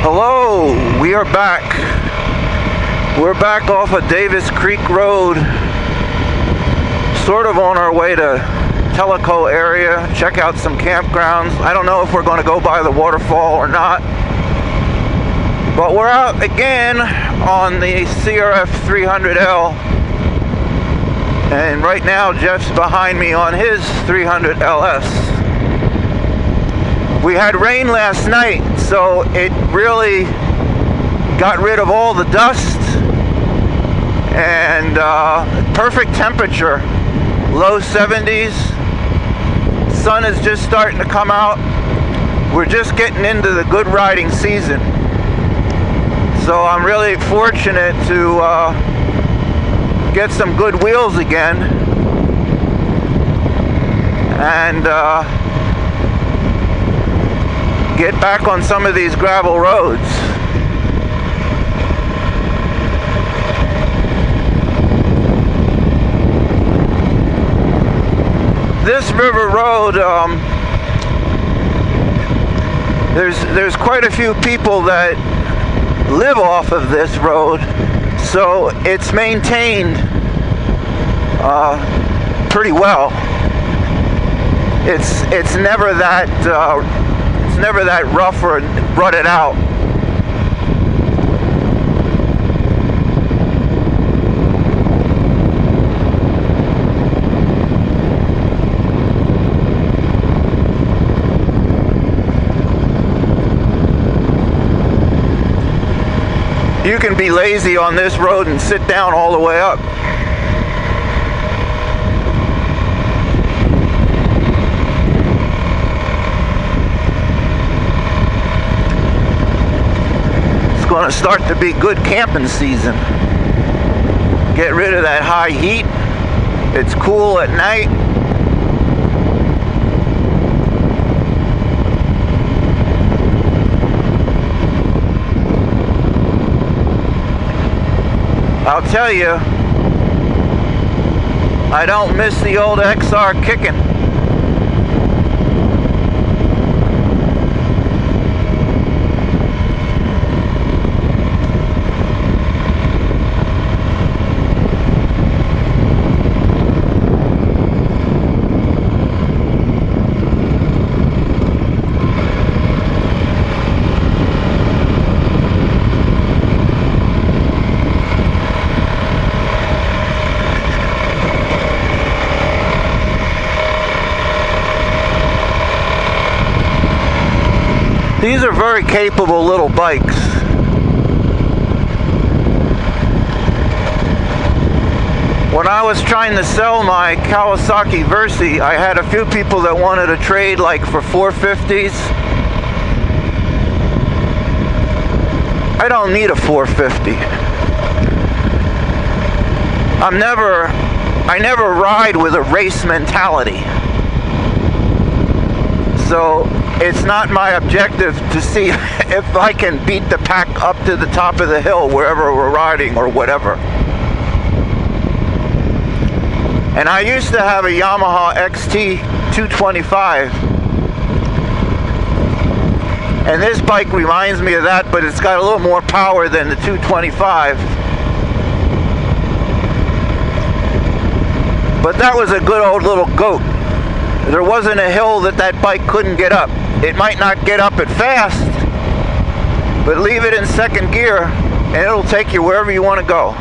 Hello, we are back. We're back off of Davis Creek Road, sort of on our way to Tellico area, check out some campgrounds. I don't know if we're going to go by the waterfall or not, but we're out again on the CRF 300L, and right now Jeff's behind me on his 300LS. We had rain last night, so it really got rid of all the dust, and perfect temperature, low 70s. Sun is just starting to come out. We're just getting into the good riding season, so I'm really fortunate to get some good wheels again, and get back on some of these gravel roads. This river road, there's quite a few people that live off of this road, so it's maintained pretty well. It's never that rough or rutted out. You can be lazy on this road and sit down all the way up. It's going to start to be good camping season. Get rid of that high heat. It's cool at night. I'll tell you, I don't miss the old XR kicking. These are very capable little bikes. When I was trying to sell my Kawasaki Versi, I had a few people that wanted to trade like for 450s. I don't need a 450. I never ride with a race mentality. So it's not my objective to see if I can beat the pack up to the top of the hill wherever we're riding or whatever. And I used to have a Yamaha XT 225, and this bike reminds me of that, but it's got a little more power than the 225. But that was a good old little goat. There wasn't a hill that bike couldn't get up. It might not get up it fast, but leave it in second gear and it'll take you wherever you want to go.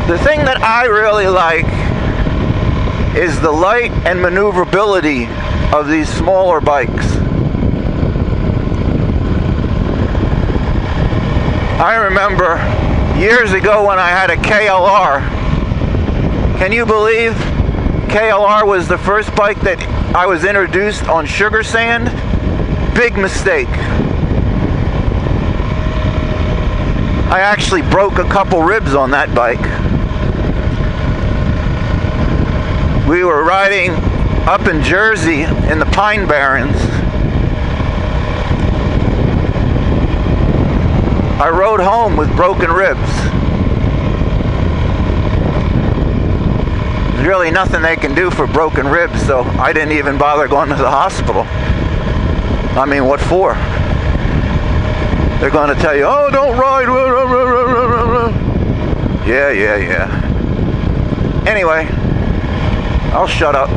The thing that I really like is the light and maneuverability of these smaller bikes. I remember years ago when I had a KLR. Can you believe KLR was the first bike that I was introduced on sugar sand? Big mistake. I actually broke a couple ribs on that bike. We were riding up in Jersey in the Pine Barrens. I rode home with broken ribs. There's really nothing they can do for broken ribs, so I didn't even bother going to the hospital. I mean, what for? They're going to tell you, oh, don't ride. Yeah. Anyway, I'll shut up.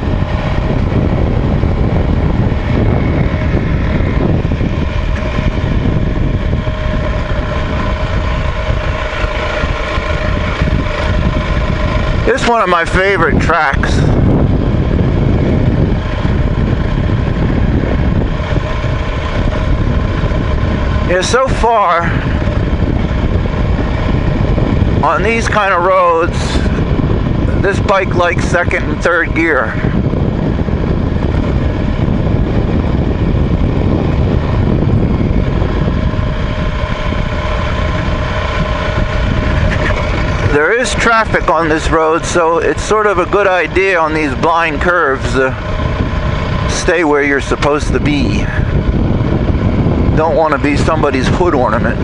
This is one of my favorite tracks. Yeah, so far on these kind of roads, this bike likes second and third gear. There is traffic on this road, so it's sort of a good idea on these blind curves to stay where you're supposed to be. Don't want to be somebody's hood ornament.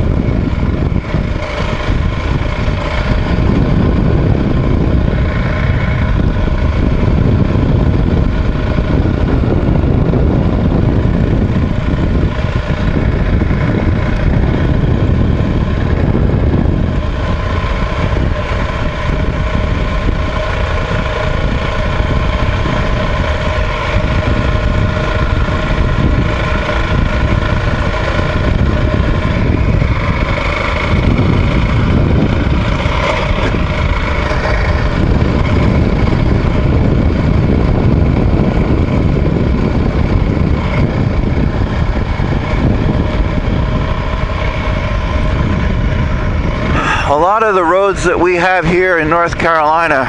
A lot of the roads that we have here in North Carolina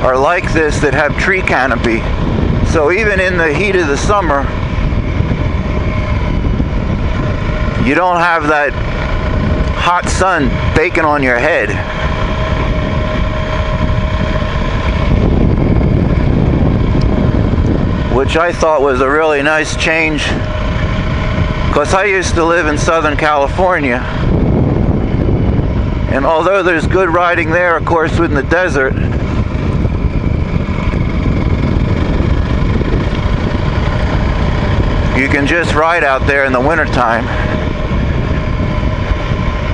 are like this, that have tree canopy. So even in the heat of the summer, you don't have that hot sun baking on your head. Which I thought was a really nice change, because I used to live in Southern California. And although there's good riding there, of course, in the desert, you can just ride out there in the wintertime,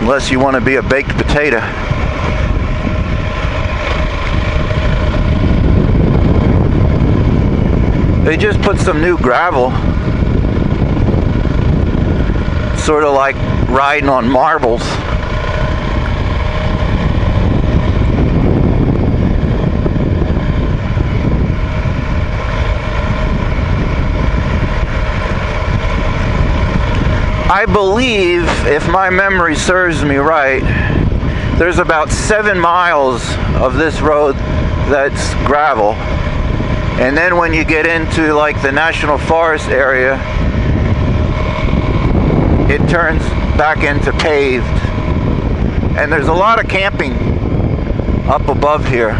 unless you want to be a baked potato. They just put some new gravel, sort of like riding on marbles. I believe, if my memory serves me right, there's about 7 miles of this road that's gravel. And then when you get into like the National Forest area, it turns back into paved. And there's a lot of camping up above here.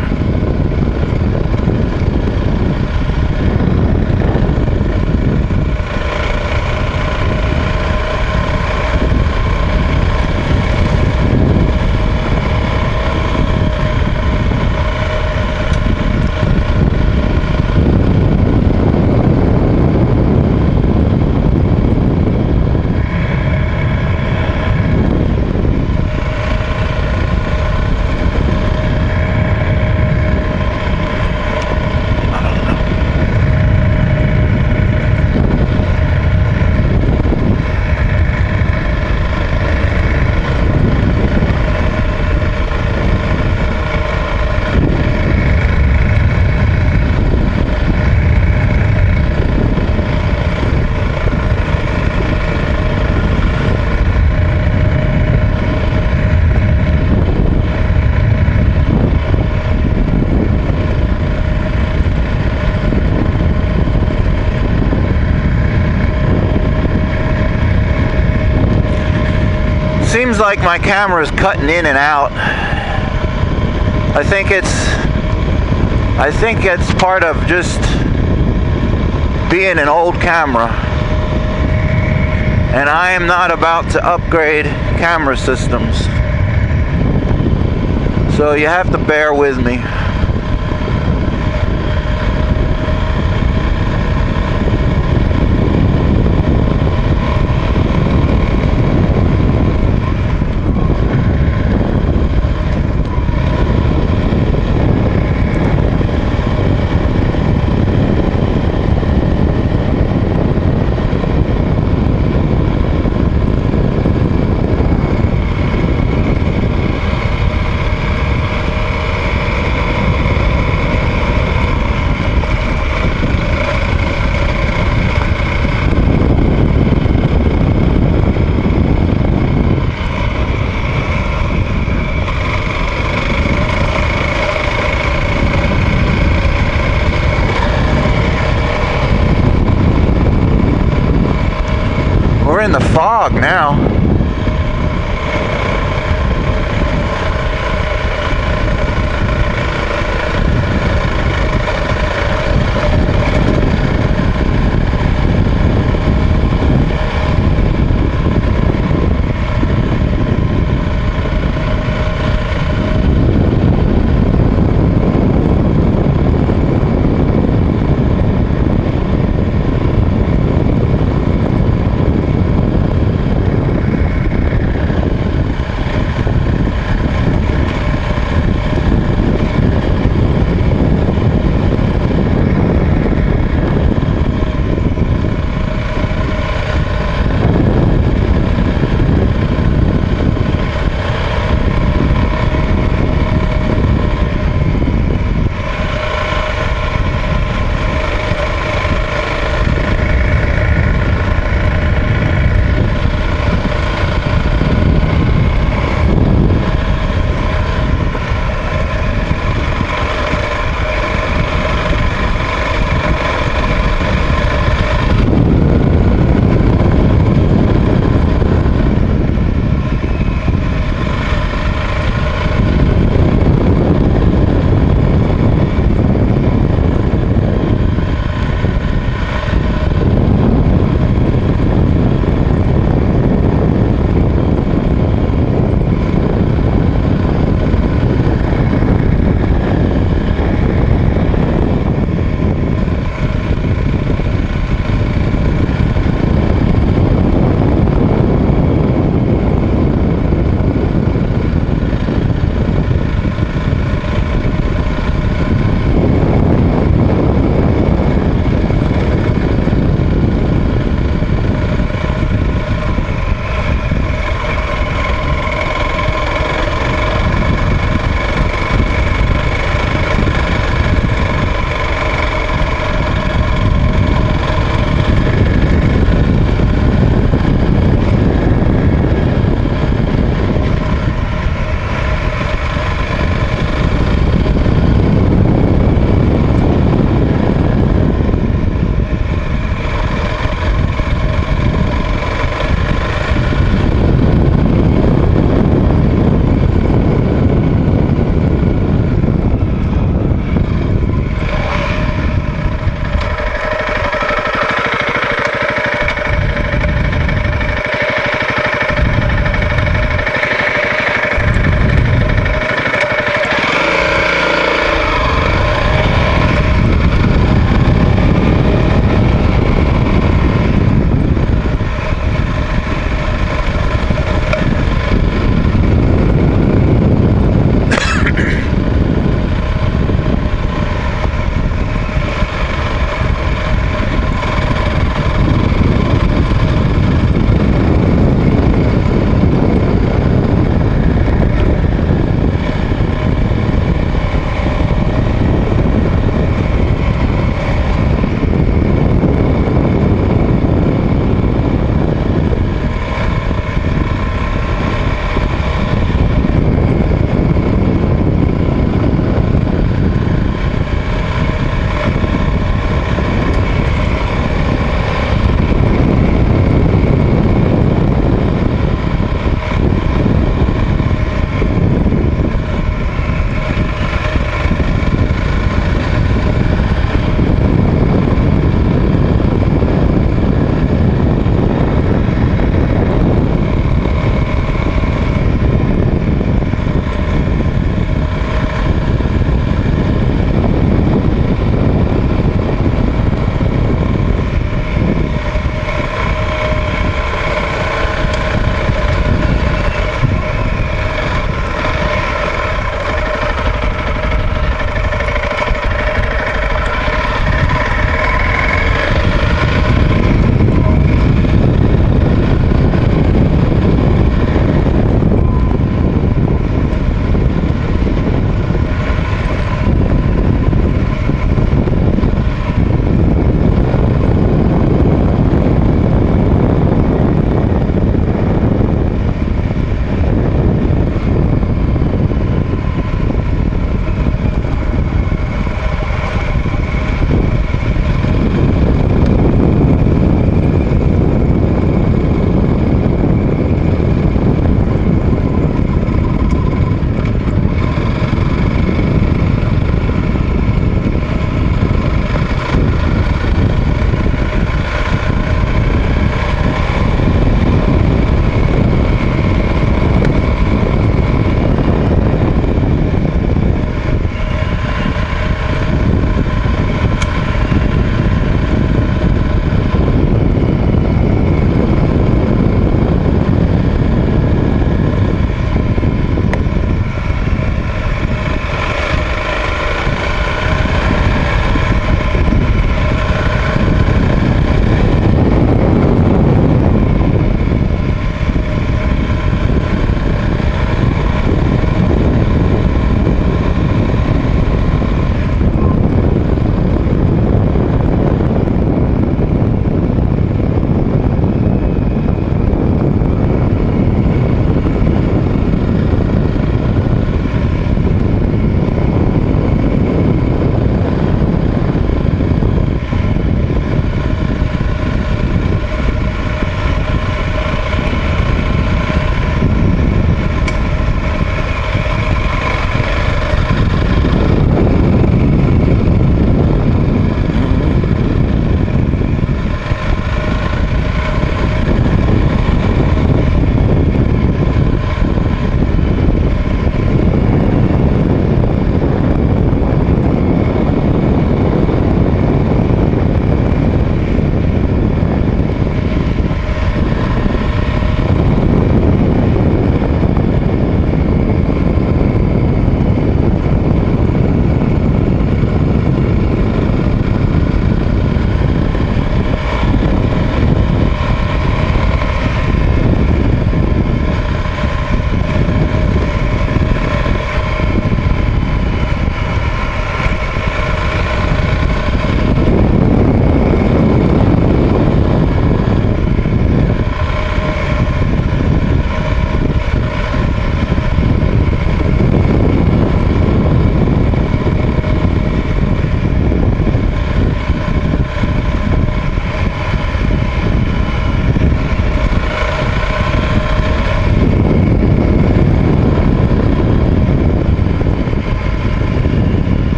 Seems like my camera's cutting in and out. I think it's part of just being an old camera. And I am not about to upgrade camera systems. So you have to bear with me. in the fog now.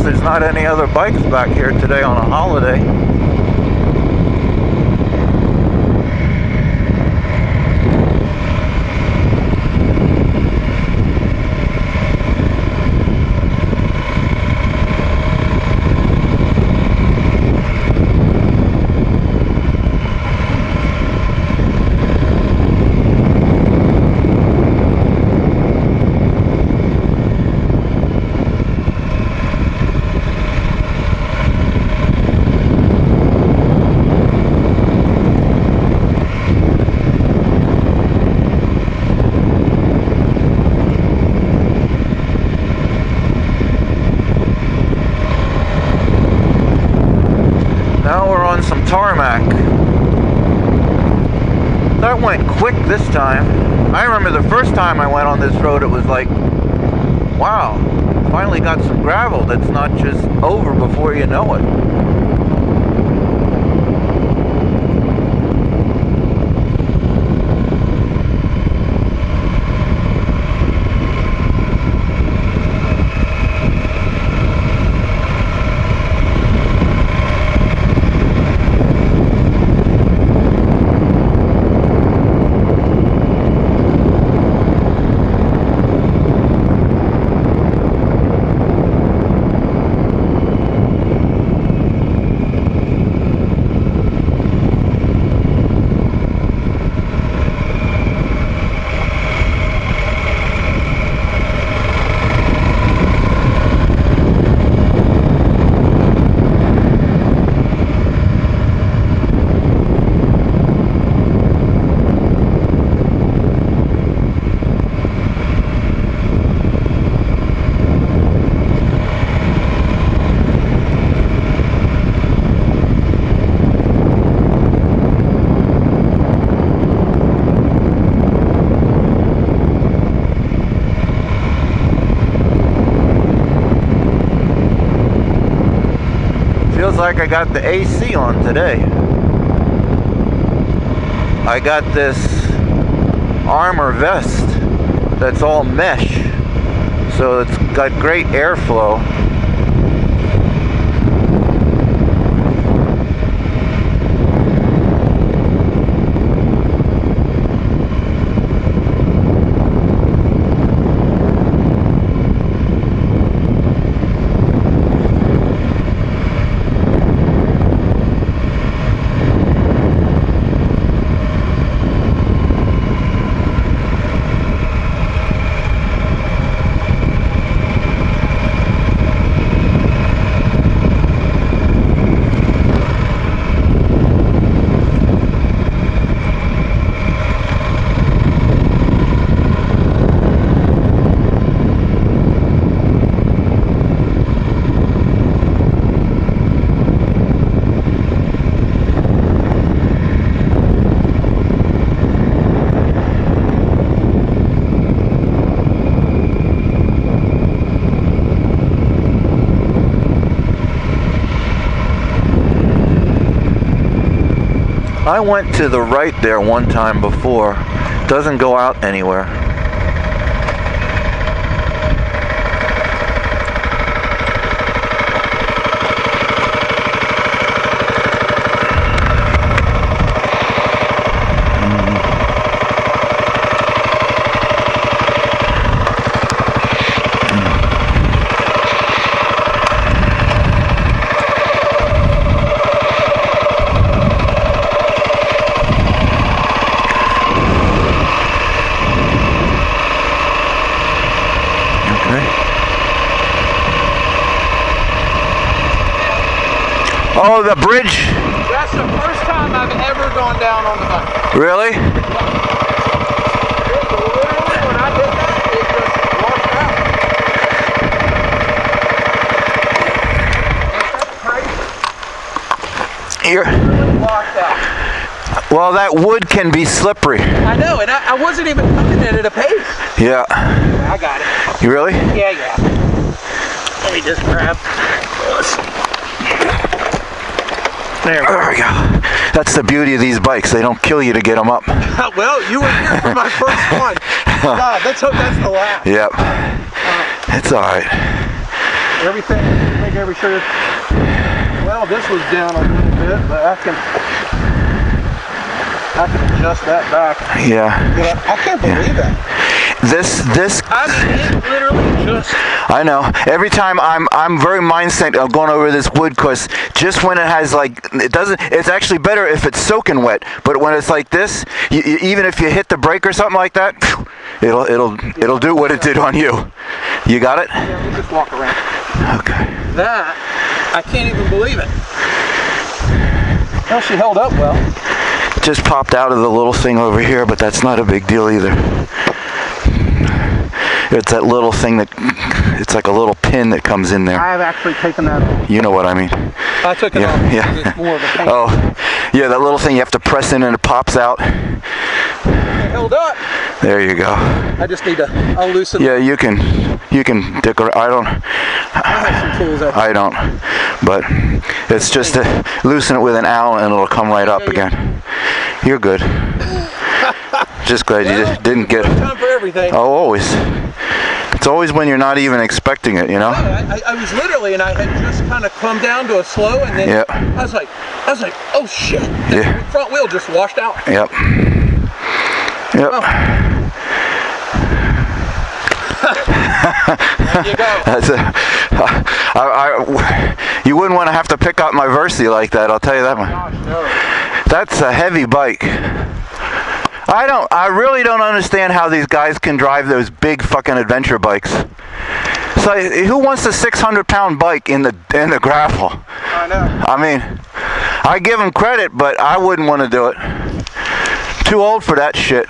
surprised there's not any other bikes back here today on a holiday. Now we're on some tarmac. That went quick this time. I remember the first time I went on this road, it was like, wow, finally got some gravel that's not just over before you know it. Feels like I got the AC on today. I got this armor vest that's all mesh, so it's got great airflow. I went to the right there one time before. Doesn't go out anywhere. Oh, the bridge. That's the first time I've ever gone down on the bike. Really? Literally, when I did that, it just washed out. You're It washed out. well, that wood can be slippery. I know, and I wasn't even coming at it a pace. Yeah. I got it. You really? Yeah. Let me just grab this. There we go. That's the beauty of these bikes. They don't kill you to get them up. Well, you were here for my first one. God, let's hope that's the last. Yep. It's all right. Everything I gotta be sure. Well, this was down a little bit, but I can adjust that back. Yeah. I can't believe that. This. I mean, it literally just. I know. Every time I'm very mindset of going over this wood, because just when it has like it's actually better if it's soaking wet. But when it's like this, even if you hit the brake or something like that, it'll do what it did on you. You got it? Yeah, let me just walk around. Okay. That I can't even believe it. Well, she held up well. Just popped out of the little thing over here, but that's not a big deal either. It's that little thing it's like a little pin that comes in there. I've actually taken that off. You know what I mean? I took it off. Yeah. It's more of a pain. Oh, yeah, that little thing you have to press in and it pops out. It held up. There you go. I just need to, I'll loosen it. Yeah, you can dick around. I have some tools out there. I don't, but it's just to loosen it with an Allen and it'll come right up again. You're good. Just glad you didn't get. Time for everything. Oh, always. It's always when you're not even expecting it, you know. No, I was literally, and I had just kind of come down to a slow, and then Yep. I was like, oh shit! Yeah. The front wheel just washed out. Yep. Yep. Oh. There you go. You wouldn't want to have to pick up my Versi like that. I'll tell you that one. Gosh, no. That's a heavy bike. I really don't understand how these guys can drive those big fucking adventure bikes. So who wants a 600-pound bike in the gravel? I know. I mean, I give them credit, but I wouldn't want to do it. Too old for that shit.